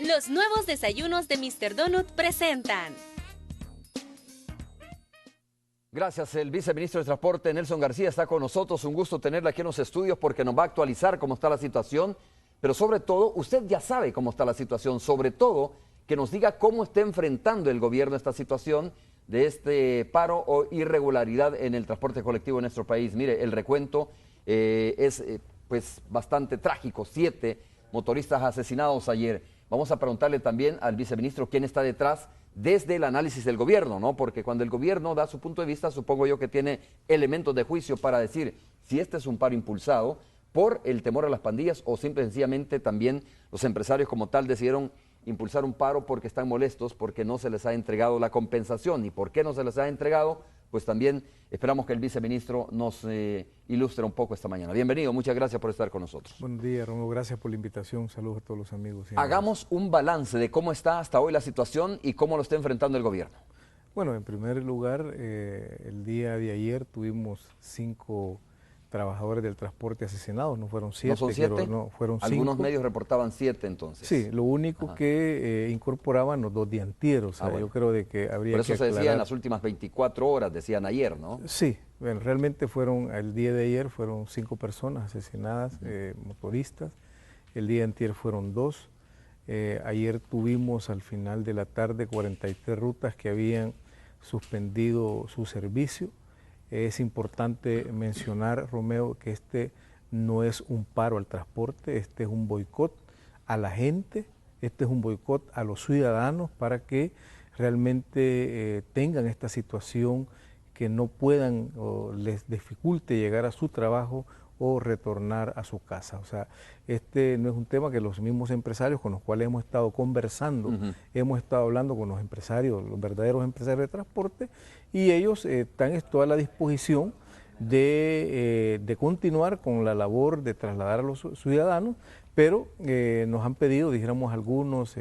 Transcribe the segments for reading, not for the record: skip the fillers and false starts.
Los nuevos desayunos de Mr. Donut presentan. Gracias, el viceministro de Transporte, Nelson García, está con nosotros. Un gusto tenerla aquí en los estudios porque nos va a actualizar cómo está la situación. Pero sobre todo, usted ya sabe cómo está la situación. Sobre todo, que nos diga cómo está enfrentando el gobierno esta situación de este paro o irregularidad en el transporte colectivo en nuestro país. Mire, el recuento es pues bastante trágico. 7 motoristas asesinados ayer. Vamos a preguntarle también al viceministro quién está detrás desde el análisis del gobierno, ¿no? Porque cuando el gobierno da su punto de vista, supongo yo que tiene elementos de juicio para decir si este es un paro impulsado por el temor a las pandillas o simple y sencillamente también los empresarios como tal decidieron impulsar un paro porque están molestos, porque no se les ha entregado la compensación. ¿Y por qué no se les ha entregado? Pues también esperamos que el viceministro nos ilustre un poco esta mañana. Bienvenido, muchas gracias por estar con nosotros. Buen día, Romeo, gracias por la invitación. Saludos a todos los amigos. Hagamos un balance de cómo está hasta hoy la situación y cómo lo está enfrentando el gobierno. Bueno, en primer lugar, el día de ayer tuvimos 5 trabajadores del transporte asesinados, no fueron 7. ¿No son 7? No, fueron 5. Algunos medios reportaban 7 entonces. Sí, lo único que incorporaban los 2 de antier, o sea, bueno. Yo creo de que habría que Por eso se decía aclarar. en las últimas 24 horas, decían ayer, ¿no? Sí, bueno, realmente el día de ayer fueron 5 personas asesinadas, motoristas, el día de antier fueron 2, ayer tuvimos al final de la tarde 43 rutas que habían suspendido su servicio. Es importante mencionar, Romeo, que este no es un paro al transporte, este es un boicot a la gente, este es un boicot a los ciudadanos para que realmente tengan esta situación, que no puedan o les dificulte llegar a su trabajo o retornar a su casa. O sea, este no es un tema que los mismos empresarios con los cuales hemos estado conversando, hemos estado hablando con los empresarios, los verdaderos empresarios de transporte, y ellos están toda la disposición de continuar con la labor de trasladar a los ciudadanos, pero nos han pedido, dijéramos algunos,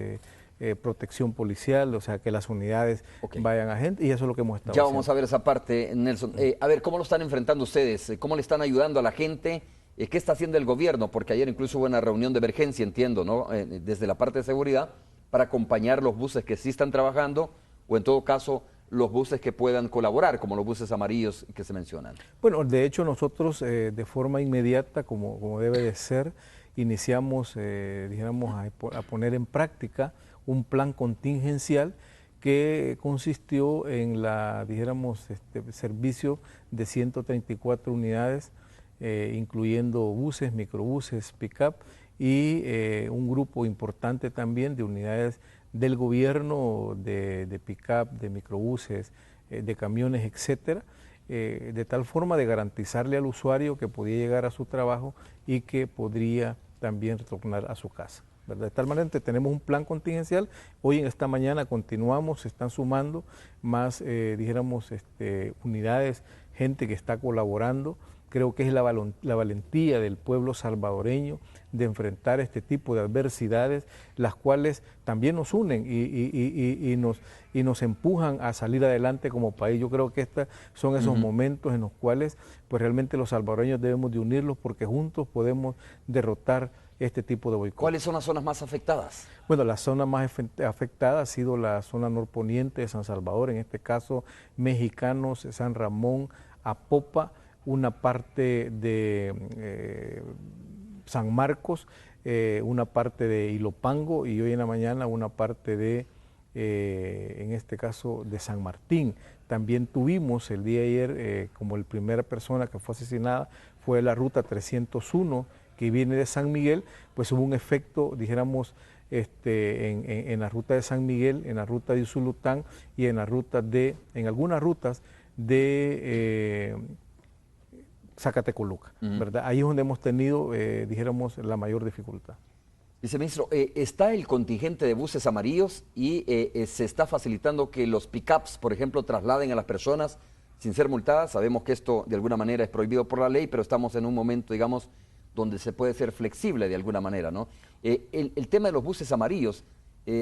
protección policial, o sea, que las unidades vayan a gente, y eso es lo que hemos estado haciendo. Vamos a ver esa parte, Nelson. A ver, ¿cómo lo están enfrentando ustedes? ¿Cómo le están ayudando a la gente? ¿Qué está haciendo el gobierno? Porque ayer incluso hubo una reunión de emergencia, entiendo, ¿no? Desde la parte de seguridad, para acompañar los buses que sí están trabajando, o en todo caso, los buses que puedan colaborar, como los buses amarillos que se mencionan. Bueno, de hecho nosotros de forma inmediata, como debe de ser, iniciamos, dijéramos, a poner en práctica un plan contingencial que consistió en dijéramos, servicio de 134 unidades, incluyendo buses, microbuses, pick-up y un grupo importante también de unidades del gobierno, de pick-up, de microbuses, de camiones, etcétera, de tal forma de garantizarle al usuario que podía llegar a su trabajo y que podría también retornar a su casa, ¿verdad? De tal manera que tenemos un plan contingencial. Hoy en esta mañana continuamos, se están sumando más, dijéramos, unidades, gente que está colaborando. Creo que es la valentía del pueblo salvadoreño de enfrentar este tipo de adversidades, las cuales también nos unen y nos empujan a salir adelante como país. Yo creo que estos son esos momentos en los cuales pues realmente los salvadoreños debemos de unirlos, porque juntos podemos derrotar este tipo de boicot. ¿Cuáles son las zonas más afectadas? Bueno, la zona más afectada ha sido la zona norponiente de San Salvador, en este caso Mexicanos, San Ramón, Apopa, una parte de San Marcos, una parte de Ilopango y hoy en la mañana una parte de, en este caso, de San Martín. También tuvimos el día de ayer, como la primera persona que fue asesinada, fue la ruta 301 que viene de San Miguel, pues hubo un efecto, dijéramos, en la ruta de San Miguel, en la ruta de Usulután y en algunas rutas de Zacatecoluca, ¿verdad? Ahí es donde hemos tenido, dijéramos, la mayor dificultad. Viceministro, está el contingente de buses amarillos y se está facilitando que los pick-ups, por ejemplo, trasladen a las personas sin ser multadas. Sabemos que esto de alguna manera es prohibido por la ley, pero estamos en un momento, digamos, donde se puede ser flexible de alguna manera, ¿no? El tema de los buses amarillos,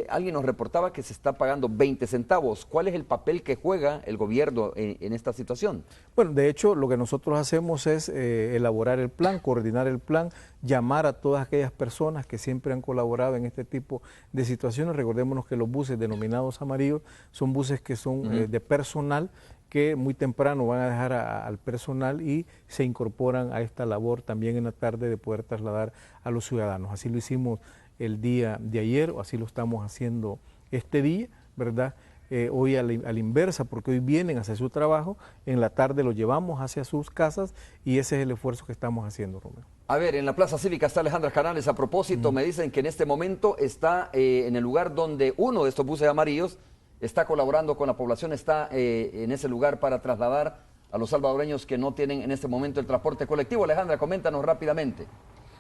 alguien nos reportaba que se está pagando 20 centavos. ¿Cuál es el papel que juega el gobierno en esta situación? Bueno, de hecho, lo que nosotros hacemos es elaborar el plan, coordinar el plan, llamar a todas aquellas personas que siempre han colaborado en este tipo de situaciones. Recordémonos que los buses denominados amarillos son buses que son de personal, que muy temprano van a dejar al personal y se incorporan a esta labor también en la tarde de poder trasladar a los ciudadanos. Así lo hicimos el día de ayer, o así lo estamos haciendo este día, ¿verdad? Hoy a la inversa, porque hoy vienen a hacer su trabajo, en la tarde lo llevamos hacia sus casas y ese es el esfuerzo que estamos haciendo, Romeo. A ver, en la Plaza Cívica está Alejandra Canales. A propósito, me dicen que en este momento está en el lugar donde uno de estos buses amarillos está colaborando con la población, está en ese lugar para trasladar a los salvadoreños que no tienen en este momento el transporte colectivo. Alejandra, coméntanos rápidamente.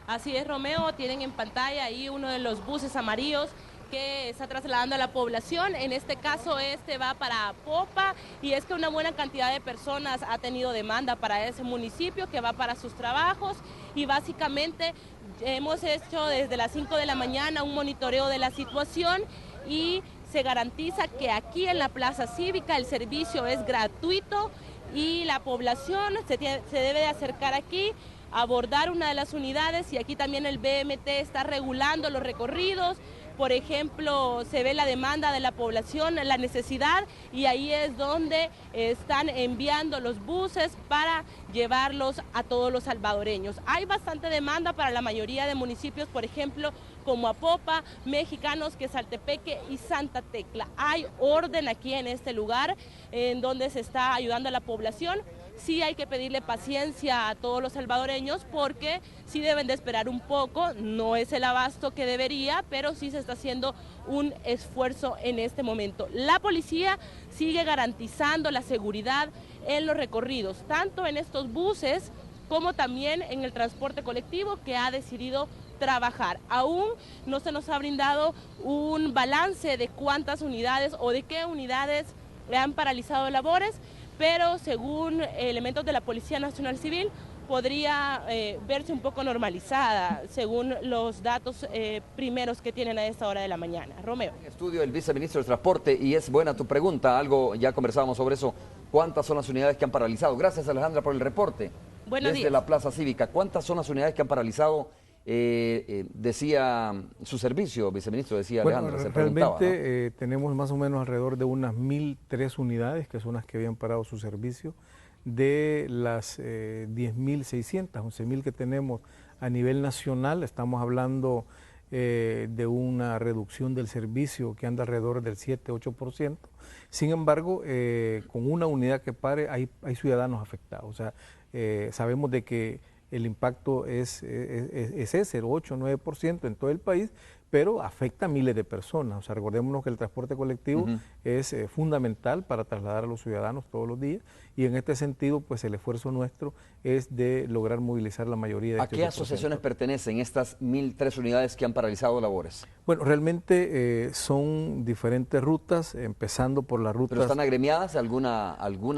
Así es, Romeo, tienen en pantalla ahí uno de los buses amarillos que está trasladando a la población. En este caso este va para Popa y es que una buena cantidad de personas ha tenido demanda para ese municipio que va para sus trabajos y básicamente hemos hecho desde las 5 de la mañana un monitoreo de la situación y se garantiza que aquí en la Plaza Cívica el servicio es gratuito y la población se debe de acercar aquí, abordar una de las unidades y aquí también el BMT está regulando los recorridos. Por ejemplo, se ve la demanda de la población, la necesidad y ahí es donde están enviando los buses para llevarlos a todos los salvadoreños. Hay bastante demanda para la mayoría de municipios, por ejemplo, como Apopa, Mexicanos, Quesaltepeque y Santa Tecla. Hay orden aquí en este lugar en donde se está ayudando a la población. Sí hay que pedirle paciencia a todos los salvadoreños porque sí deben de esperar un poco, no es el abasto que debería, pero sí se está haciendo un esfuerzo en este momento. La policía sigue garantizando la seguridad en los recorridos, tanto en estos buses como también en el transporte colectivo que ha decidido trabajar. Aún no se nos ha brindado un balance de cuántas unidades o de qué unidades le han paralizado labores, pero según elementos de la Policía Nacional Civil podría verse un poco normalizada según los datos primeros que tienen a esta hora de la mañana. Romeo. En estudio el viceministro de Transporte y es buena tu pregunta, algo ya conversábamos sobre eso. ¿Cuántas son las unidades que han paralizado? Gracias, Alejandra, por el reporte. Buenos Desde días. la Plaza Cívica, ¿cuántas son las unidades que han paralizado? Decía su servicio, viceministro, decía Bueno, Alejandra, se preguntaba, realmente ¿no? tenemos más o menos alrededor de unas 1.003 unidades, que son las que habían parado su servicio, de las 10.600, 11.000 que tenemos a nivel nacional. Estamos hablando de una reducción del servicio que anda alrededor del 7-8%. Sin embargo, con una unidad que pare hay ciudadanos afectados. O sea, sabemos de que el impacto es ese, el 8-9% en todo el país, pero afecta a miles de personas. O sea, recordémonos que el transporte colectivo es fundamental para trasladar a los ciudadanos todos los días y en este sentido, pues el esfuerzo nuestro es de lograr movilizar la mayoría de ¿A qué asociaciones pertenecen estas 1.003 unidades que han paralizado labores? Bueno, realmente son diferentes rutas, empezando por las rutas... ¿Pero están agremiadas alguna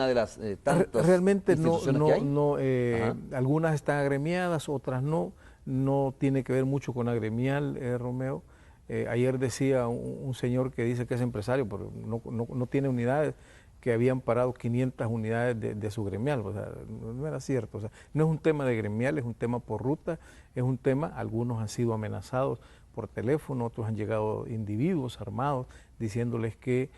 de las tantas realmente instituciones que hay? Algunas están agremiadas, otras no. No tiene que ver mucho con agremial, Romeo. Ayer decía un señor que dice que es empresario, pero no tiene unidades, que habían parado 500 unidades de su gremial. O sea, no era cierto. O sea, no es un tema de gremial, es un tema por ruta, es un tema, algunos han sido amenazados por teléfono, otros han llegado individuos armados diciéndoles que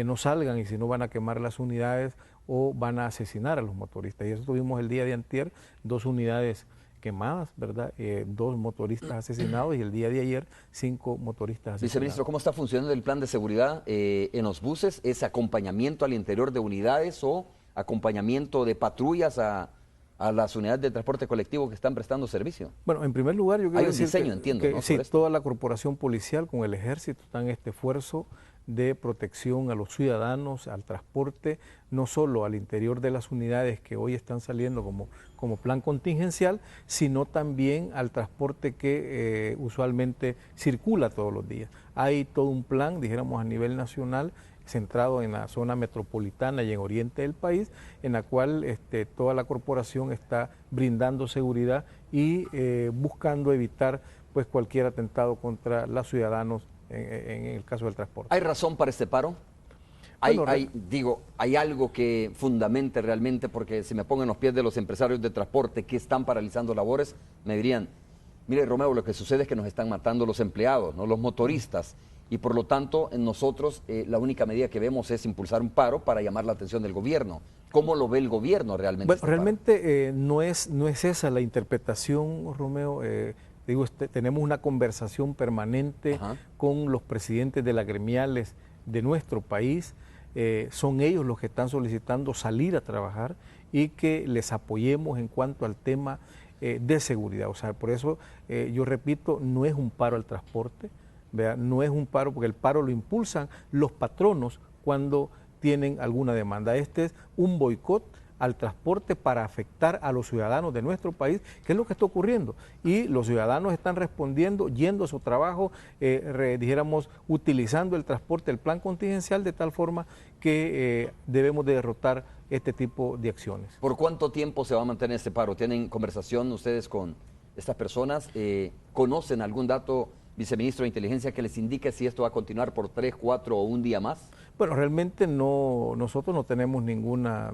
no salgan y si no van a quemar las unidades o van a asesinar a los motoristas. Y eso tuvimos el día de antier, 2 unidades quemadas, ¿verdad? 2 motoristas asesinados y el día de ayer 5 motoristas asesinados. Viceministro, ¿cómo está funcionando el plan de seguridad en los buses? ¿Es acompañamiento al interior de unidades o acompañamiento de patrullas a las unidades de transporte colectivo que están prestando servicio? Bueno, en primer lugar yo quiero Hay un decir diseño, entiendo, ¿no? sí, toda la corporación policial con el ejército están en este esfuerzo de protección a los ciudadanos, al transporte, no solo al interior de las unidades que hoy están saliendo como plan contingencial, sino también al transporte que usualmente circula todos los días. Hay todo un plan, dijéramos a nivel nacional, centrado en la zona metropolitana y en oriente del país, en la cual toda la corporación está brindando seguridad y buscando evitar pues cualquier atentado contra los ciudadanos en el caso del transporte. ¿Hay razón para este paro? ¿Hay algo que fundamente realmente? Porque si me pongo en los pies de los empresarios de transporte que están paralizando labores, me dirían, mire Romeo, lo que sucede es que nos están matando los empleados, ¿no? Los motoristas, y por lo tanto nosotros la única medida que vemos es impulsar un paro para llamar la atención del gobierno. ¿Cómo lo ve el gobierno realmente? Bueno, realmente no es esa la interpretación, Romeo. Tenemos una conversación permanente con los presidentes de las gremiales de nuestro país. Son ellos los que están solicitando salir a trabajar y que les apoyemos en cuanto al tema de seguridad. O sea, por eso yo repito, no es un paro al transporte, ¿verdad? No es un paro porque el paro lo impulsan los patronos cuando tienen alguna demanda. Este es un boicot al transporte para afectar a los ciudadanos de nuestro país, que es lo que está ocurriendo. Y los ciudadanos están respondiendo, yendo a su trabajo, dijéramos, utilizando el transporte, el plan contingencial, de tal forma que debemos de derrotar este tipo de acciones. ¿Por cuánto tiempo se va a mantener este paro? ¿Tienen conversación ustedes con estas personas? ¿Conocen algún dato, viceministro de Inteligencia, que les indique si esto va a continuar por 3, 4 o un día más? Bueno, realmente nosotros no tenemos ninguna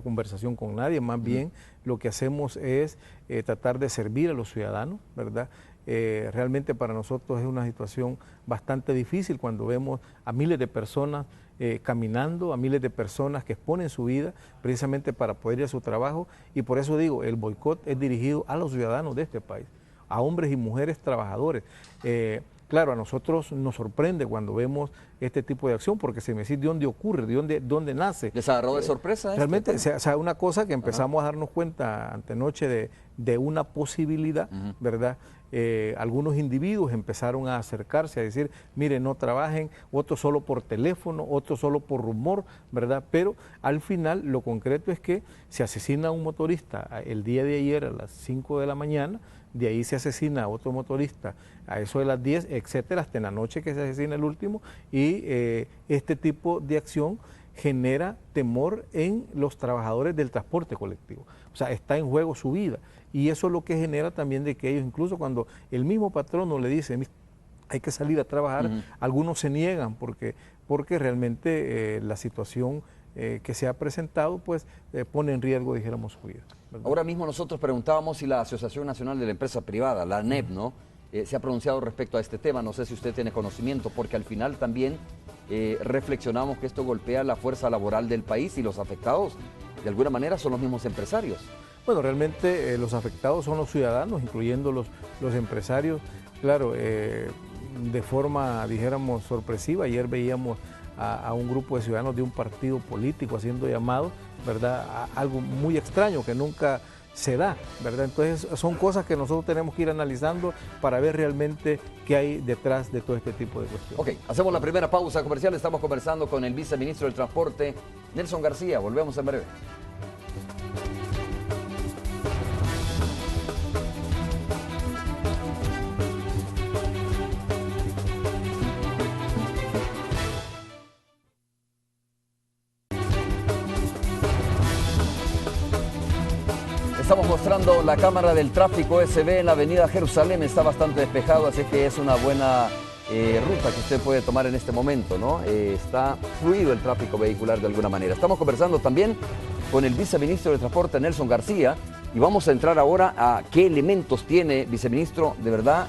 conversación con nadie, más bien lo que hacemos es tratar de servir a los ciudadanos, ¿verdad? Realmente para nosotros es una situación bastante difícil cuando vemos a miles de personas caminando, a miles de personas que exponen su vida precisamente para poder ir a su trabajo, y por eso digo, el boicot es dirigido a los ciudadanos de este país, a hombres y mujeres trabajadores. Claro, a nosotros nos sorprende cuando vemos este tipo de acción, porque se me dice de dónde ocurre, de dónde nace. ¿Les agarró de sorpresa? Realmente, o sea, una cosa que empezamos a darnos cuenta antenoche de una posibilidad, ¿verdad? Algunos individuos empezaron a acercarse a decir, mire, no trabajen, otros solo por teléfono, otros solo por rumor, ¿verdad? Pero al final lo concreto es que se asesina a un motorista el día de ayer a las 5 de la mañana, de ahí se asesina a otro motorista a eso de las 10, etcétera, hasta en la noche que se asesina el último, y este tipo de acción genera temor en los trabajadores del transporte colectivo. O sea, está en juego su vida, y eso es lo que genera también de que ellos, incluso cuando el mismo patrono le dice hay que salir a trabajar, algunos se niegan porque realmente la situación que se ha presentado pues pone en riesgo, dijéramos, su vida, ¿verdad? Ahora mismo nosotros preguntábamos si la Asociación Nacional de la Empresa Privada, la ANEP, ¿no? Se ha pronunciado respecto a este tema. No sé si usted tiene conocimiento, porque al final también reflexionamos que esto golpea la fuerza laboral del país, y los afectados de alguna manera son los mismos empresarios. Bueno, realmente los afectados son los ciudadanos, incluyendo los empresarios. Claro, de forma, dijéramos, sorpresiva, ayer veíamos a un grupo de ciudadanos de un partido político haciendo llamados, ¿verdad? Algo muy extraño que nunca se da, ¿verdad? Entonces son cosas que nosotros tenemos que ir analizando para ver realmente qué hay detrás de todo este tipo de cuestiones. Ok, hacemos la primera pausa comercial. Estamos conversando con el viceministro del Transporte, Nelson García. Volvemos en breve. Estamos mostrando la cámara del tráfico SB en la avenida Jerusalén. Está bastante despejado, así que es una buena ruta que usted puede tomar en este momento, ¿no? Está fluido el tráfico vehicular de alguna manera. Estamos conversando también con el viceministro de Transporte, Nelson García, y vamos a entrar ahora a qué elementos tiene, viceministro, de verdad,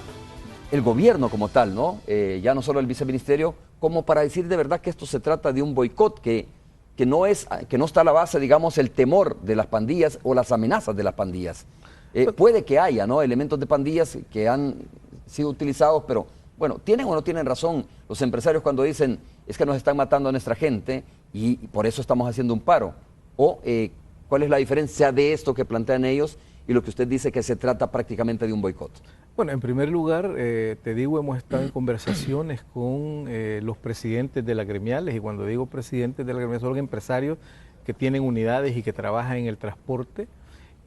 el gobierno como tal, ¿no? Ya no solo el viceministerio, como para decir de verdad que esto se trata de un boicot que no está a la base, digamos, el temor de las pandillas o las amenazas de las pandillas. Puede que haya, ¿no?, elementos de pandillas que han sido utilizados, pero bueno, ¿tienen o no tienen razón los empresarios cuando dicen es que nos están matando a nuestra gente y por eso estamos haciendo un paro? ¿O cuál es la diferencia de esto que plantean ellos y lo que usted dice que se trata prácticamente de un boicot? Bueno, en primer lugar, te digo, hemos estado en conversaciones con los presidentes de las gremiales, y cuando digo presidentes de las gremiales son los empresarios que tienen unidades y que trabajan en el transporte,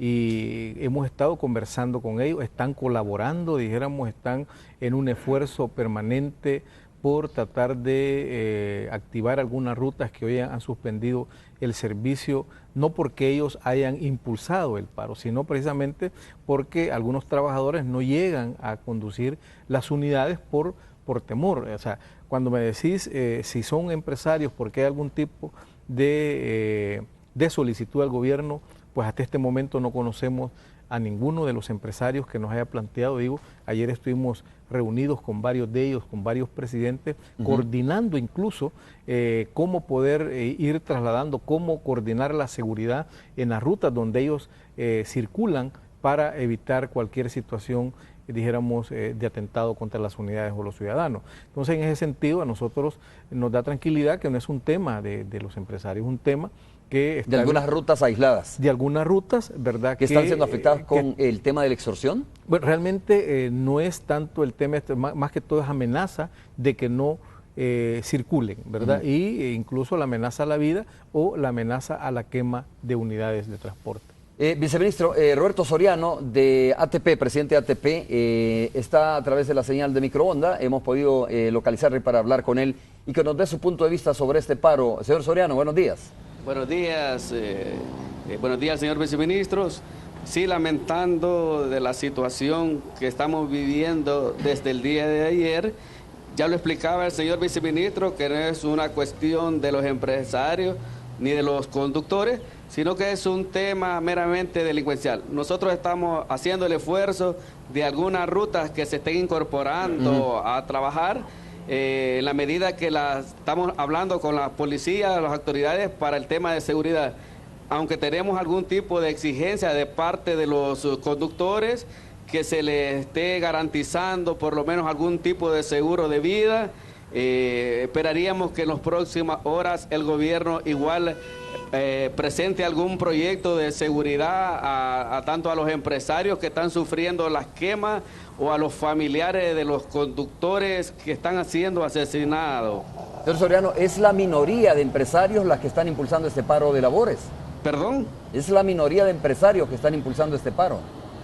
y hemos estado conversando con ellos, están colaborando, dijéramos, están en un esfuerzo permanente por tratar de activar algunas rutas que hoy han suspendido el servicio, no porque ellos hayan impulsado el paro, sino precisamente porque algunos trabajadores no llegan a conducir las unidades por por temor. O sea, cuando me decís si son empresarios porque hay algún tipo de solicitud al gobierno, pues hasta este momento no conocemos a ninguno de los empresarios que nos haya planteado. Digo, ayer estuvimos reunidos con varios de ellos, con varios presidentes, coordinando incluso cómo poder ir trasladando, cómo coordinar la seguridad en las rutas donde ellos circulan para evitar cualquier situación, dijéramos, de atentado contra las unidades o los ciudadanos. Entonces, en ese sentido, a nosotros nos da tranquilidad que no es un tema de los empresarios, es un tema que de algunas rutas aisladas. De algunas rutas, ¿verdad? ¿Que están siendo afectadas con el tema de la extorsión? Bueno, realmente no es tanto el tema, más que todo es amenaza de que no circulen, ¿verdad? Y incluso la amenaza a la vida o la amenaza a la quema de unidades de transporte. Viceministro, Roberto Soriano de ATP, presidente de ATP, está a través de la señal de microonda. Hemos podido localizarle para hablar con él y que nos dé su punto de vista sobre este paro. Señor Soriano, buenos días. Buenos días, señor viceministro. Sí, lamentando de la situación que estamos viviendo desde el día de ayer. Ya lo explicaba el señor viceministro que no es una cuestión de los empresarios ni de los conductores, sino que es un tema meramente delincuencial. Nosotros estamos haciendo el esfuerzo de algunas rutas que se estén incorporando a trabajar, en la medida que estamos hablando con la policía, las autoridades para el tema de seguridad. Aunque tenemos algún tipo de exigencia de parte de los conductores, que se les esté garantizando por lo menos algún tipo de seguro de vida, esperaríamos que en las próximas horas el gobierno igual presente algún proyecto de seguridad a tanto a los empresarios que están sufriendo las quemas o a los familiares de los conductores que están siendo asesinados. Señor Soriano, ¿es la minoría de empresarios las que están impulsando este paro de labores? ¿Perdón? ¿Es la minoría de empresarios que están impulsando este paro?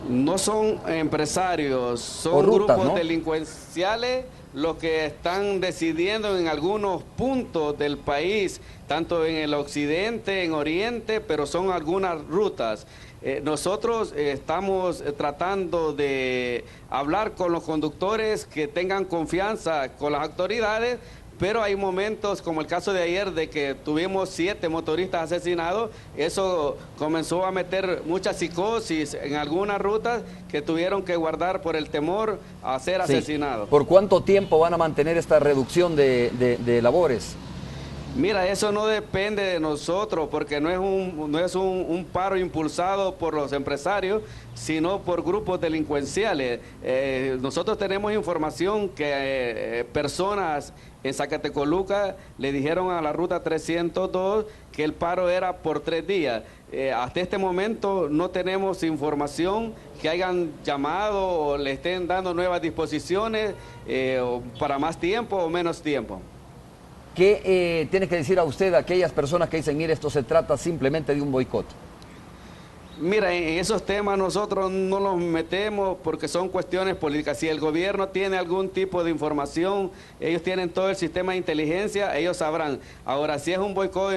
No son empresarios, son rutas, grupos ¿no? delincuenciales los que están decidiendo en algunos puntos del país, tanto en el occidente, en oriente, pero son algunas rutas. Nosotros estamos tratando de hablar con los conductores que tengan confianza con las autoridades, pero hay momentos como el caso de ayer de que tuvimos 7 motoristas asesinados. Eso comenzó a meter mucha psicosis en algunas rutas que tuvieron que guardar por el temor a ser asesinados. ¿Por cuánto tiempo van a mantener esta reducción de labores? Mira, eso no depende de nosotros porque no es un paro impulsado por los empresarios, sino por grupos delincuenciales. Nosotros tenemos información que personas en Zacatecoluca le dijeron a la ruta 302 que el paro era por 3 días. Hasta este momento no tenemos información que hayan llamado o le estén dando nuevas disposiciones para más tiempo o menos tiempo. ¿Qué tiene que decir a usted a aquellas personas que dicen, mire, esto se trata simplemente de un boicot? Mira, en esos temas nosotros no los metemos porque son cuestiones políticas. Si el gobierno tiene algún tipo de información, ellos tienen todo el sistema de inteligencia, ellos sabrán. Ahora, si es un boicot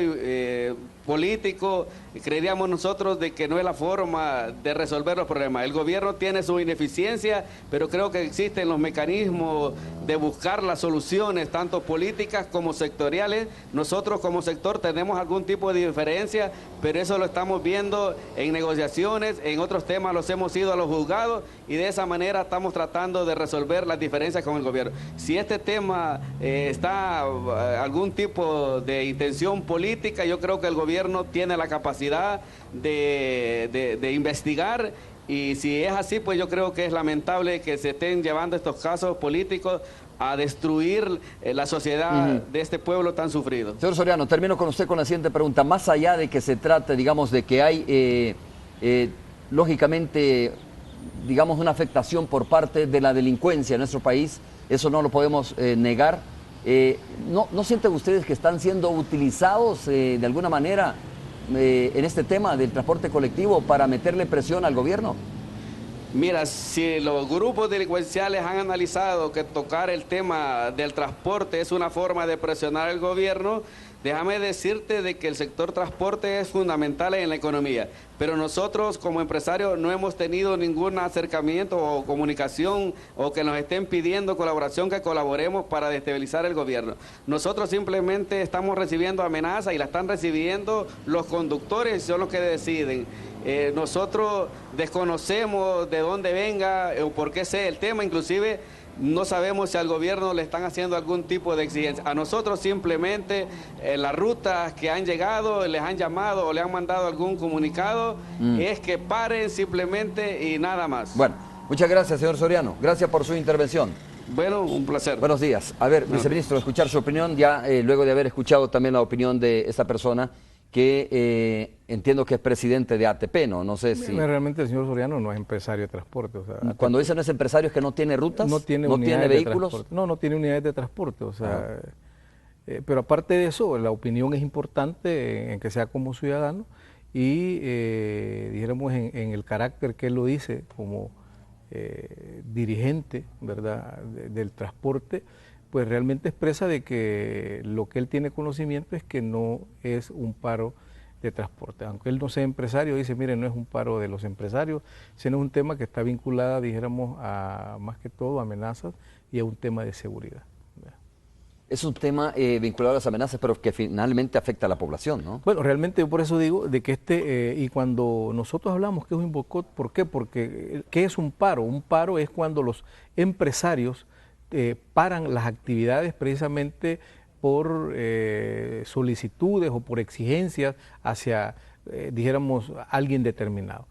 político, creeríamos nosotros de que no es la forma de resolver los problemas. El gobierno tiene su ineficiencia, pero creo que existen los mecanismos de buscar las soluciones, tanto políticas como sectoriales. Nosotros como sector tenemos algún tipo de diferencia, pero eso lo estamos viendo en negociaciones, en otros temas los hemos ido a los juzgados y de esa manera estamos tratando de resolver las diferencias con el gobierno. Si este tema está algún tipo de intención política, yo creo que el gobierno tiene la capacidad de investigar, y si es así, pues yo creo que es lamentable que se estén llevando estos casos políticos a destruir la sociedad de este pueblo tan sufrido. Señor Soriano, termino con usted con la siguiente pregunta. Más allá de que se trate, digamos, de que hay, lógicamente, digamos, una afectación por parte de la delincuencia en nuestro país, eso no lo podemos negar. ¿No sienten ustedes que están siendo utilizados de alguna manera en este tema del transporte colectivo para meterle presión al gobierno? Mira, si los grupos delincuenciales han analizado que tocar el tema del transporte es una forma de presionar al gobierno, Déjame decirte de que el sector transporte es fundamental en la economía, pero nosotros como empresarios no hemos tenido ningún acercamiento o comunicación o que nos estén pidiendo colaboración, que colaboremos para destabilizar el gobierno. Nosotros simplemente estamos recibiendo amenazas y la están recibiendo los conductores, son los que deciden. Nosotros desconocemos de dónde venga o por qué sea el tema, inclusive no sabemos si al gobierno le están haciendo algún tipo de exigencia. A nosotros simplemente las rutas que han llegado, les han llamado o le han mandado algún comunicado, es que paren simplemente y nada más. Bueno, muchas gracias, señor Soriano. Gracias por su intervención. Bueno, un placer. Buenos días. A ver, viceministro, escuchar su opinión, ya luego de haber escuchado también la opinión de esta persona que entiendo que es presidente de ATP, ¿no? No sé si... Realmente el señor Soriano no es empresario de transporte. O sea, cuando dicen no es empresario, es que no tiene rutas, no tiene vehículos. No tiene unidades de transporte. O sea, pero aparte de eso, la opinión es importante en que sea como ciudadano y dijéramos en el carácter que él lo dice como dirigente, ¿verdad?, del transporte, pues realmente expresa de que lo que él tiene conocimiento es que no es un paro de transporte. Aunque él no sea empresario, dice, mire, no es un paro de los empresarios, sino es un tema que está vinculado, dijéramos, a más que todo a amenazas y a un tema de seguridad. Es un tema vinculado a las amenazas, pero que finalmente afecta a la población, ¿no? Bueno, realmente yo por eso digo de que y cuando nosotros hablamos que es un boicot, ¿por qué? Porque ¿qué es un paro? Un paro es cuando los empresarios paran las actividades precisamente por solicitudes o por exigencias hacia, dijéramos, alguien determinado.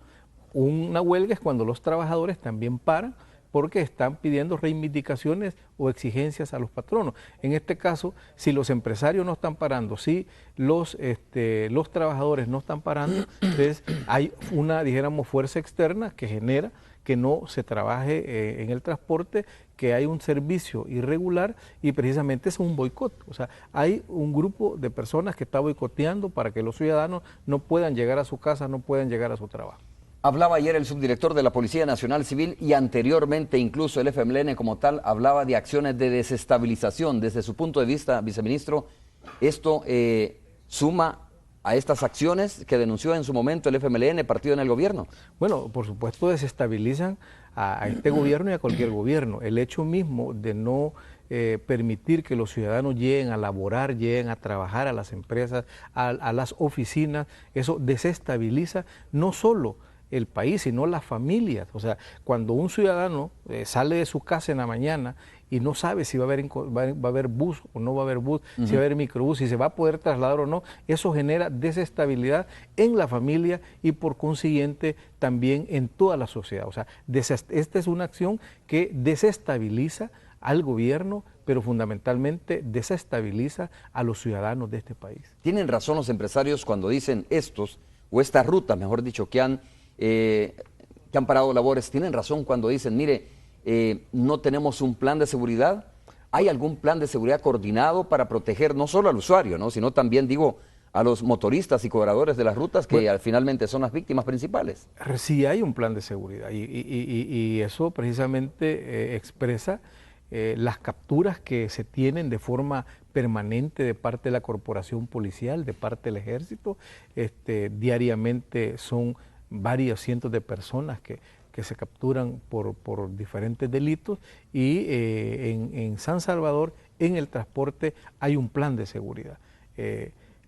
Una huelga es cuando los trabajadores también paran porque están pidiendo reivindicaciones o exigencias a los patronos. En este caso, si los empresarios no están parando, si los trabajadores no están parando, entonces hay una, dijéramos, fuerza externa que genera que no se trabaje en el transporte, que hay un servicio irregular y precisamente es un boicot. O sea, hay un grupo de personas que está boicoteando para que los ciudadanos no puedan llegar a su casa, no puedan llegar a su trabajo. Hablaba ayer el subdirector de la Policía Nacional Civil y anteriormente incluso el FMLN como tal hablaba de acciones de desestabilización. Desde su punto de vista, viceministro, ¿esto suma a estas acciones que denunció en su momento el FMLN, partido en el gobierno? Bueno, por supuesto desestabilizan a este gobierno y a cualquier gobierno. El hecho mismo de no permitir que los ciudadanos lleguen a laborar, lleguen a trabajar a las empresas, a las oficinas, eso desestabiliza no solo el país, sino las familias. O sea, cuando un ciudadano sale de su casa en la mañana y no sabe si va a haber bus o no va a haber bus, si va a haber microbús, si se va a poder trasladar o no, eso genera desestabilidad en la familia y por consiguiente también en toda la sociedad. O sea, esta es una acción que desestabiliza al gobierno, pero fundamentalmente desestabiliza a los ciudadanos de este país. ¿Tienen razón los empresarios cuando dicen estos, o estas rutas, mejor dicho, que han parado labores? ¿Tienen razón cuando dicen, mire, no tenemos un plan de seguridad? ¿Hay algún plan de seguridad coordinado para proteger no solo al usuario, ¿no?, sino también, digo, a los motoristas y cobradores de las rutas que finalmente son las víctimas principales? Sí hay un plan de seguridad y eso precisamente expresa las capturas que se tienen de forma permanente de parte de la corporación policial, de parte del ejército. Diariamente son varios cientos de personas que se capturan por diferentes delitos y en San Salvador, en el transporte, hay un plan de seguridad.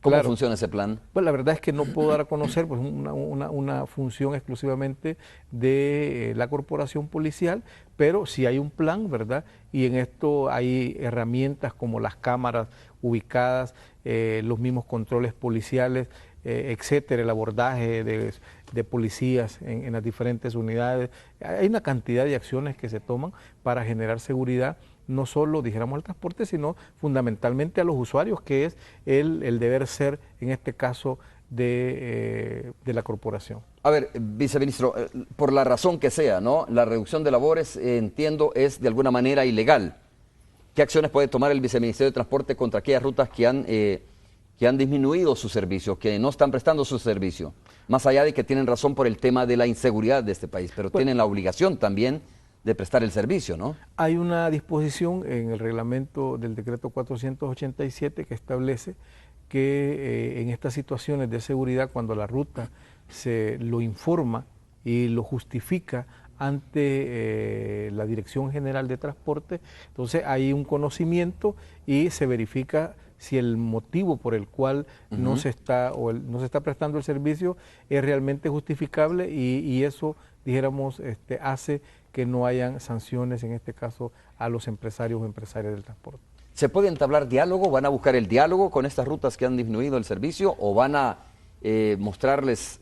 ¿Cómo funciona ese plan? Pues la verdad es que no puedo dar a conocer, pues una función exclusivamente de la corporación policial, pero sí hay un plan, ¿verdad? Y en esto hay herramientas como las cámaras ubicadas, los mismos controles policiales, etcétera, el abordaje de policías en las diferentes unidades. Hay una cantidad de acciones que se toman para generar seguridad, no solo, dijéramos, al transporte, sino fundamentalmente a los usuarios, que es el deber ser, en este caso, de la corporación. A ver, viceministro, por la razón que sea, ¿no?, la reducción de labores, entiendo, es de alguna manera ilegal. ¿Qué acciones puede tomar el viceministerio de Transporte contra aquellas rutas que han disminuido su servicio, que no están prestando su servicio? Más allá de que tienen razón por el tema de la inseguridad de este país, pero tienen la obligación también de prestar el servicio, ¿no? Hay una disposición en el reglamento del decreto 487 que establece que en estas situaciones de seguridad, cuando la ruta se lo informa y lo justifica ante la Dirección General de Transporte, entonces hay un conocimiento y se verifica si el motivo por el cual no se está prestando el servicio es realmente justificable y eso, dijéramos, hace que no hayan sanciones, en este caso, a los empresarios o empresarias del transporte. ¿Se puede entablar diálogo? ¿Van a buscar el diálogo con estas rutas que han disminuido el servicio o van a mostrarles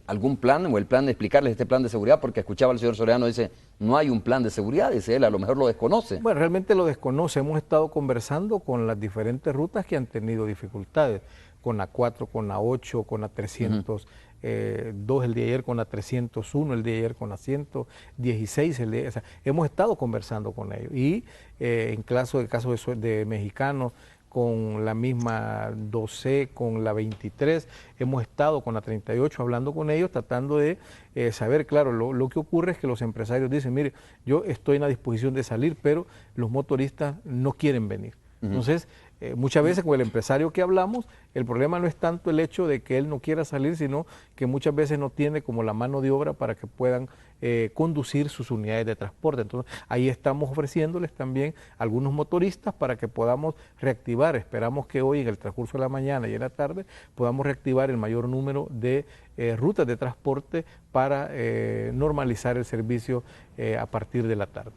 algún plan o el plan de explicarles este plan de seguridad? Porque escuchaba al señor Soriano, dice, no hay un plan de seguridad, dice él, a lo mejor lo desconoce. Bueno, realmente lo desconoce. Hemos estado conversando con las diferentes rutas que han tenido dificultades, con la 4, con la 8, con la 302 el día de ayer, con la 301 el día de ayer, con la 116 el día de ayer. O sea, hemos estado conversando con ellos y en caso de mexicanos, con la misma 12, con la 23, hemos estado con la 38 hablando con ellos, tratando de saber, claro, lo que ocurre es que los empresarios dicen, mire, yo estoy en la disposición de salir, pero los motoristas no quieren venir. Entonces, muchas veces con el empresario que hablamos, el problema no es tanto el hecho de que él no quiera salir, sino que muchas veces no tiene como la mano de obra para que puedan conducir sus unidades de transporte. Entonces, ahí estamos ofreciéndoles también algunos motoristas para que podamos reactivar. Esperamos que hoy, en el transcurso de la mañana y en la tarde, podamos reactivar el mayor número de rutas de transporte para normalizar el servicio a partir de la tarde.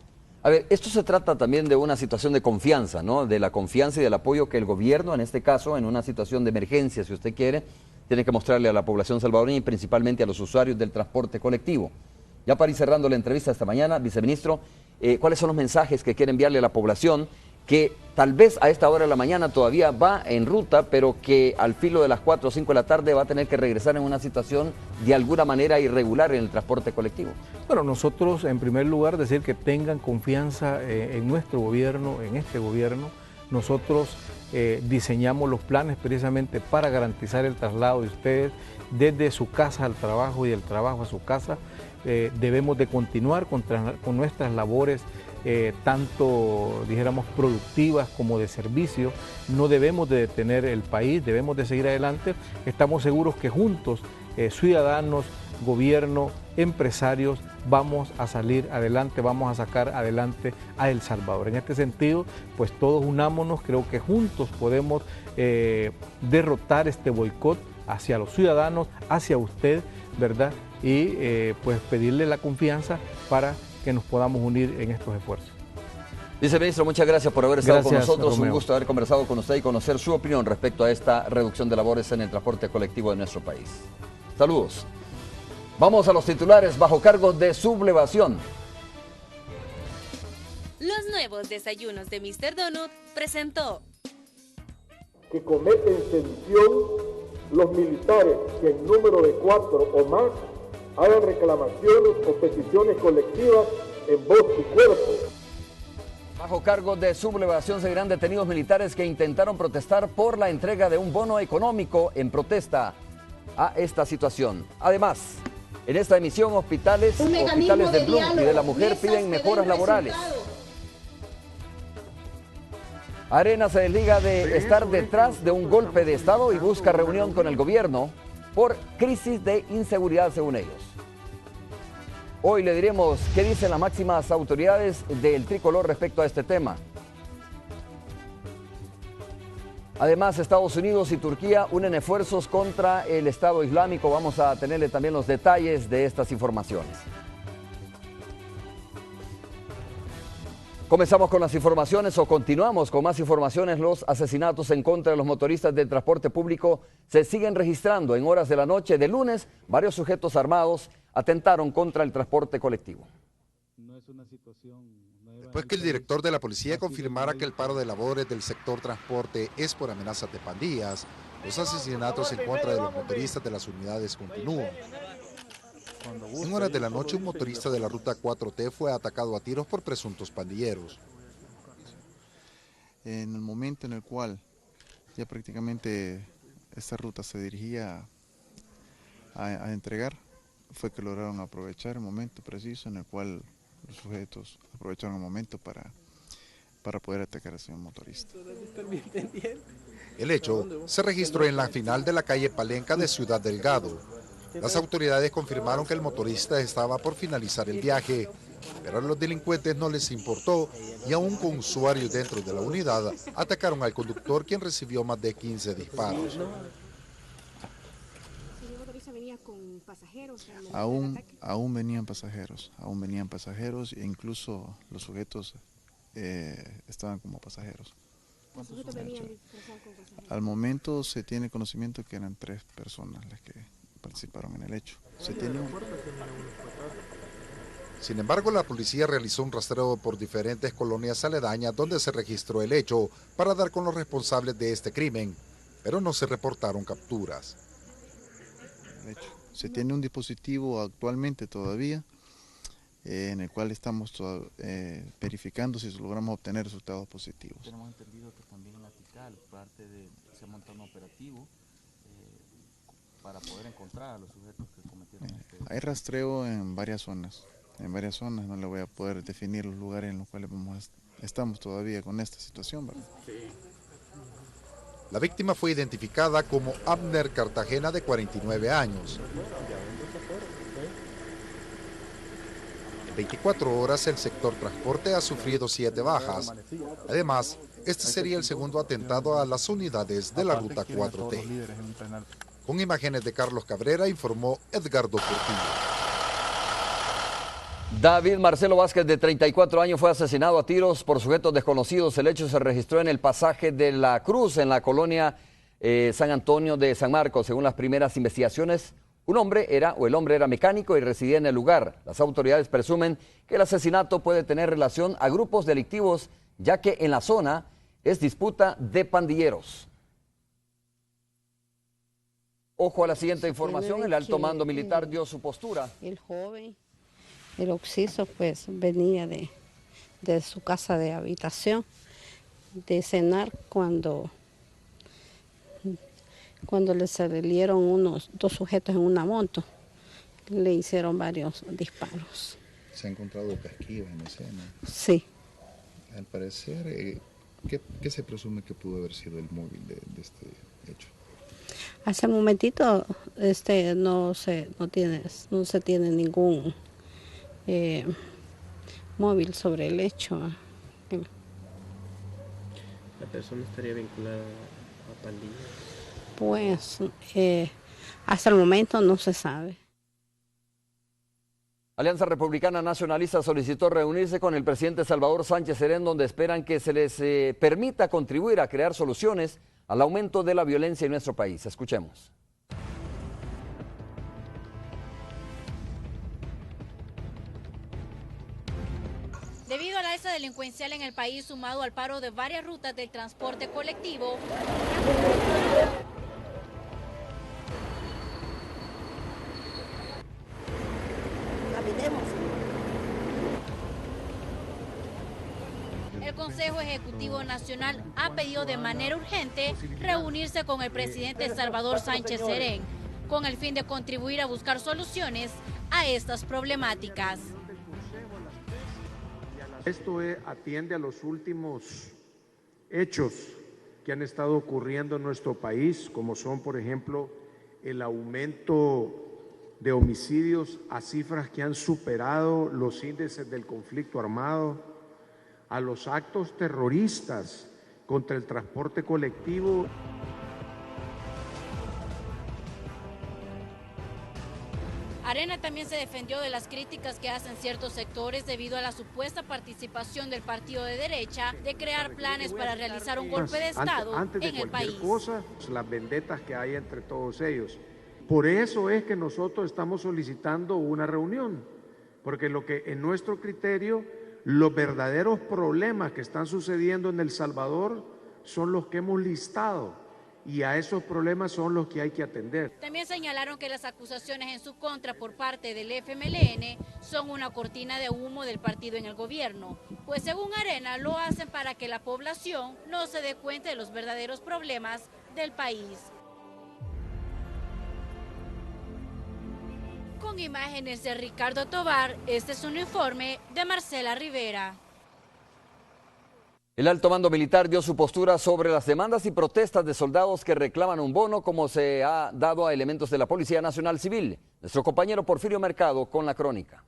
A ver, esto se trata también de una situación de confianza, ¿no? De la confianza y del apoyo que el gobierno, en este caso, en una situación de emergencia, si usted quiere, tiene que mostrarle a la población salvadoreña y principalmente a los usuarios del transporte colectivo. Ya para ir cerrando la entrevista esta mañana, viceministro, ¿cuáles son los mensajes que quiere enviarle a la población que tal vez a esta hora de la mañana todavía va en ruta, pero que al filo de las 4 o 5 de la tarde va a tener que regresar en una situación de alguna manera irregular en el transporte colectivo? Bueno, nosotros en primer lugar decir que tengan confianza en nuestro gobierno, en este gobierno. Nosotros diseñamos los planes precisamente para garantizar el traslado de ustedes desde su casa al trabajo y del trabajo a su casa. Debemos de continuar con nuestras labores tanto, dijéramos, productivas como de servicio. No debemos de detener el país, debemos de seguir adelante. Estamos seguros que juntos, ciudadanos, gobierno, empresarios, vamos a salir adelante, vamos a sacar adelante a El Salvador. En este sentido, pues todos unámonos, creo que juntos podemos derrotar este boicot hacia los ciudadanos, hacia usted, ¿verdad? Y pues pedirle la confianza para que nos podamos unir en estos esfuerzos. Viceministro, muchas gracias por haber estado con nosotros. Romeo. Un gusto haber conversado con usted y conocer su opinión respecto a esta reducción de labores en el transporte colectivo de nuestro país. Saludos. Vamos a los titulares bajo cargo de sublevación. Los nuevos desayunos de Mr. Donut presentó. Que cometen sedición los militares que en número de 4 o más hagan reclamaciones o peticiones colectivas en voz y cuerpo. Bajo cargo de sublevación seguirán detenidos militares que intentaron protestar por la entrega de un bono económico en protesta a esta situación. Además, en esta emisión, hospitales de Bloom y de la mujer piden mejoras laborales. Arena se desliga de estar detrás de un golpe de Estado y busca reunión con el gobierno por crisis de inseguridad, según ellos. Hoy le diremos qué dicen las máximas autoridades del tricolor respecto a este tema. Además, Estados Unidos y Turquía unen esfuerzos contra el Estado Islámico. Vamos a tenerle también los detalles de estas informaciones. Comenzamos con las informaciones o continuamos con más informaciones. Los asesinatos en contra de los motoristas del transporte público se siguen registrando. En horas de la noche de lunes, varios sujetos armados atentaron contra el transporte colectivo. Después que el director de la policía confirmara que el paro de labores del sector transporte es por amenazas de pandillas, los asesinatos en contra de los motoristas de las unidades continúan. En horas de la noche, un motorista de la ruta 4T fue atacado a tiros por presuntos pandilleros. En el momento en el cual ya prácticamente esta ruta se dirigía a entregar, fue que lograron aprovechar el momento preciso en el cual los sujetos aprovecharon el momento para para poder atacar a ese motorista. El hecho se registró en la final de la calle Palenca de Ciudad Delgado. Las autoridades confirmaron que el motorista estaba por finalizar el viaje, pero a los delincuentes no les importó y aún con usuarios dentro de la unidad atacaron al conductor, quien recibió más de 15 disparos. Aún venían pasajeros e incluso los sujetos estaban como pasajeros. Al momento se tiene conocimiento que eran 3 personas las que participaron en el hecho. Sin embargo, la policía realizó un rastreo por diferentes colonias aledañas donde se registró el hecho para dar con los responsables de este crimen, pero no se reportaron capturas. Se tiene un dispositivo actualmente todavía en el cual estamos verificando si logramos obtener resultados positivos. Tenemos entendido que también en la Tikal se monta un operativo para poder encontrar a los sujetos que cometieron este hecho. Hay rastreo en varias zonas. No le voy a poder definir los lugares en los cuales estamos todavía con esta situación, ¿verdad? La víctima fue identificada como Abner Cartagena, de 49 años. En 24 horas el sector transporte ha sufrido 7 bajas. Además, este sería el segundo atentado a las unidades de la Ruta 4T. Con imágenes de Carlos Cabrera, informó Edgardo Portillo. David Marcelo Vázquez, de 34 años, fue asesinado a tiros por sujetos desconocidos. El hecho se registró en el pasaje de la Cruz, en la colonia San Antonio de San Marcos. Según las primeras investigaciones, el hombre era mecánico y residía en el lugar. Las autoridades presumen que el asesinato puede tener relación a grupos delictivos, ya que en la zona es disputa de pandilleros. Ojo a la siguiente información. El alto mando militar dio su postura. El joven, el occiso, pues venía de su casa de habitación, de cenar, cuando le salieron 2 sujetos en una moto. Le hicieron varios disparos. ¿Se han encontrado casquillos en escena? Sí. Al parecer, ¿qué se presume que pudo haber sido el móvil de este hecho? Hasta el momentito no se tiene ningún móvil sobre el hecho. ¿La persona estaría vinculada a pandillas? Pues hasta el momento no se sabe. Alianza Republicana Nacionalista solicitó reunirse con el presidente Salvador Sánchez Serén, donde esperan que se les permita contribuir a crear soluciones al aumento de la violencia en nuestro país. Escuchemos. Debido al alza delincuencial en el país, sumado al paro de varias rutas del transporte colectivo, el Consejo Ejecutivo Nacional ha pedido de manera urgente reunirse con el presidente Salvador Sánchez Serén, con el fin de contribuir a buscar soluciones a estas problemáticas. Esto atiende a los últimos hechos que han estado ocurriendo en nuestro país, como son, por ejemplo, el aumento de homicidios a cifras que han superado los índices del conflicto armado, a los actos terroristas contra el transporte colectivo. Arena también se defendió de las críticas que hacen ciertos sectores debido a la supuesta participación del partido de derecha de crear planes para realizar un golpe de Estado en el país. Cosa, las vendetas que hay entre todos ellos. Por eso es que nosotros estamos solicitando una reunión, porque lo que en nuestro criterio, los verdaderos problemas que están sucediendo en El Salvador son los que hemos listado. Y a esos problemas son los que hay que atender. También señalaron que las acusaciones en su contra por parte del FMLN son una cortina de humo del partido en el gobierno, pues según Arena lo hacen para que la población no se dé cuenta de los verdaderos problemas del país. Con imágenes de Ricardo Tobar, este es un informe de Marcela Rivera. El alto mando militar dio su postura sobre las demandas y protestas de soldados que reclaman un bono, como se ha dado a elementos de la Policía Nacional Civil. Nuestro compañero Porfirio Mercado con la crónica.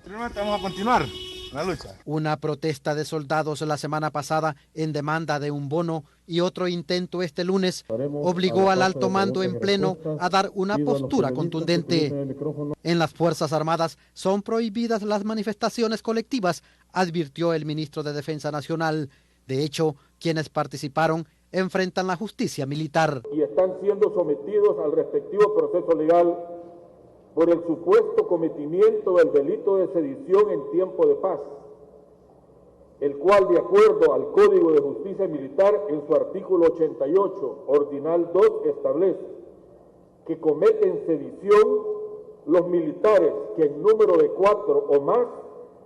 Vamos a continuar la lucha. Una protesta de soldados la semana pasada en demanda de un bono y otro intento este lunes obligó al alto mando en pleno a dar una postura contundente. En las Fuerzas Armadas son prohibidas las manifestaciones colectivas, advirtió el ministro de Defensa Nacional. De hecho, quienes participaron enfrentan la justicia militar. Y están siendo sometidos al respectivo proceso legal por el supuesto cometimiento del delito de sedición en tiempo de paz, el cual, de acuerdo al Código de Justicia Militar, en su artículo 88, ordinal 2, establece que cometen sedición los militares que en número de 4 o más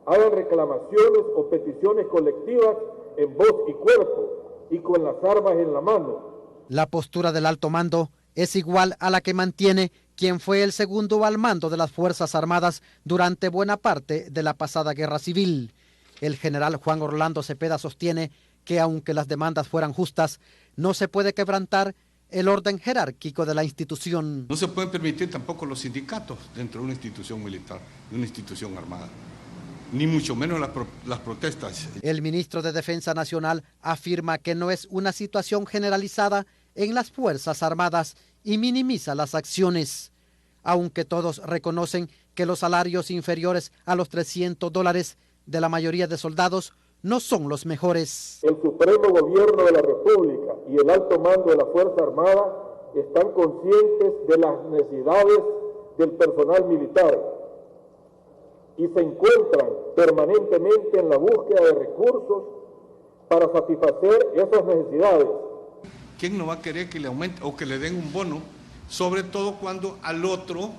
hagan reclamaciones o peticiones colectivas en voz y cuerpo y con las armas en la mano. La postura del alto mando es igual a la que mantiene quien fue el segundo al mando de las Fuerzas Armadas durante buena parte de la pasada guerra civil. El general Juan Orlando Cepeda sostiene que aunque las demandas fueran justas, no se puede quebrantar el orden jerárquico de la institución. No se pueden permitir tampoco los sindicatos dentro de una institución militar, de una institución armada, ni mucho menos las protestas. El ministro de Defensa Nacional afirma que no es una situación generalizada en las Fuerzas Armadas y minimiza las acciones, aunque todos reconocen que los salarios inferiores a los $300 de la mayoría de soldados no son los mejores. El Supremo Gobierno de la República y el alto mando de la Fuerza Armada están conscientes de las necesidades del personal militar y se encuentran permanentemente en la búsqueda de recursos para satisfacer esas necesidades. ¿Quién no va a querer que le aumente o que le den un bono? Sobre todo cuando al otro,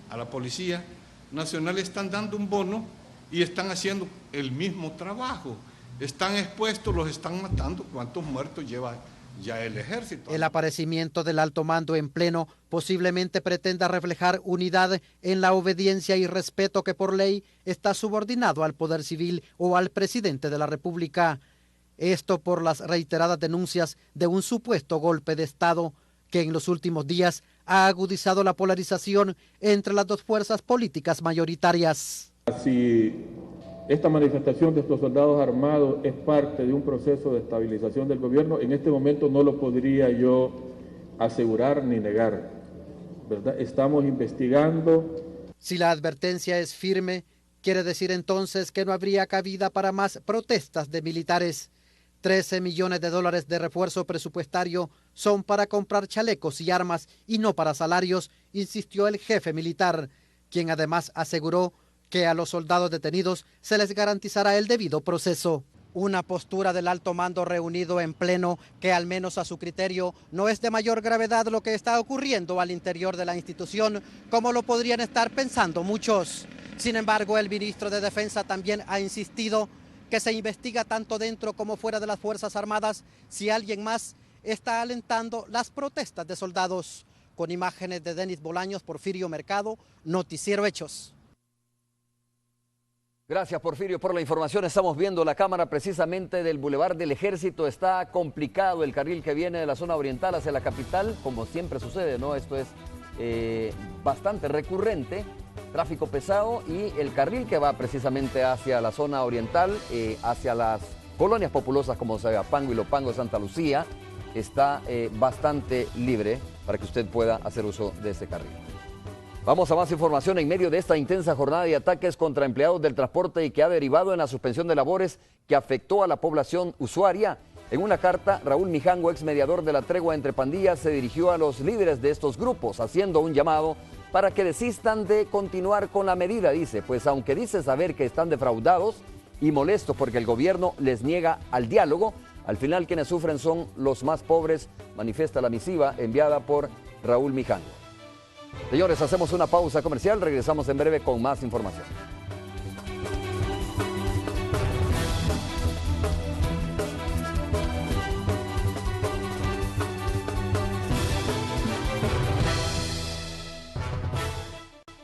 a la Policía Nacional, están dando un bono y están haciendo el mismo trabajo. Están expuestos, los están matando. ¿Cuántos muertos lleva ya el ejército? El aparecimiento del alto mando en pleno posiblemente pretenda reflejar unidad en la obediencia y respeto que por ley está subordinado al poder civil o al presidente de la República. Esto por las reiteradas denuncias de un supuesto golpe de Estado que en los últimos días ha agudizado la polarización entre las dos fuerzas políticas mayoritarias. Si esta manifestación de estos soldados armados es parte de un proceso de estabilización del gobierno, en este momento no lo podría yo asegurar ni negar, ¿verdad? Estamos investigando. Si la advertencia es firme, quiere decir entonces que no habría cabida para más protestas de militares. $13 millones de refuerzo presupuestario son para comprar chalecos y armas y no para salarios, insistió el jefe militar, quien además aseguró que a los soldados detenidos se les garantizará el debido proceso. Una postura del alto mando reunido en pleno que, al menos a su criterio, no es de mayor gravedad lo que está ocurriendo al interior de la institución, como lo podrían estar pensando muchos. Sin embargo, el ministro de Defensa también ha insistido que se investiga tanto dentro como fuera de las Fuerzas Armadas si alguien más está alentando las protestas de soldados. Con imágenes de Denis Bolaños, Porfirio Mercado, Noticiero Hechos. Gracias, Porfirio, por la información. Estamos viendo la cámara precisamente del Boulevard del Ejército. Está complicado el carril que viene de la zona oriental hacia la capital, como siempre sucede, ¿no? Esto es bastante recurrente, tráfico pesado, y el carril que va precisamente hacia la zona oriental, hacia las colonias populosas como Sagapango y Lopango, Santa Lucía, está bastante libre para que usted pueda hacer uso de este carril. Vamos a más información en medio de esta intensa jornada de ataques contra empleados del transporte y que ha derivado en la suspensión de labores que afectó a la población usuaria. En una carta, Raúl Mijango, ex mediador de la tregua entre pandillas, se dirigió a los líderes de estos grupos, haciendo un llamado para que desistan de continuar con la medida, dice, pues aunque dice saber que están defraudados y molestos porque el gobierno les niega al diálogo, al final quienes sufren son los más pobres, manifiesta la misiva enviada por Raúl Mijango. Señores, hacemos una pausa comercial, regresamos en breve con más información.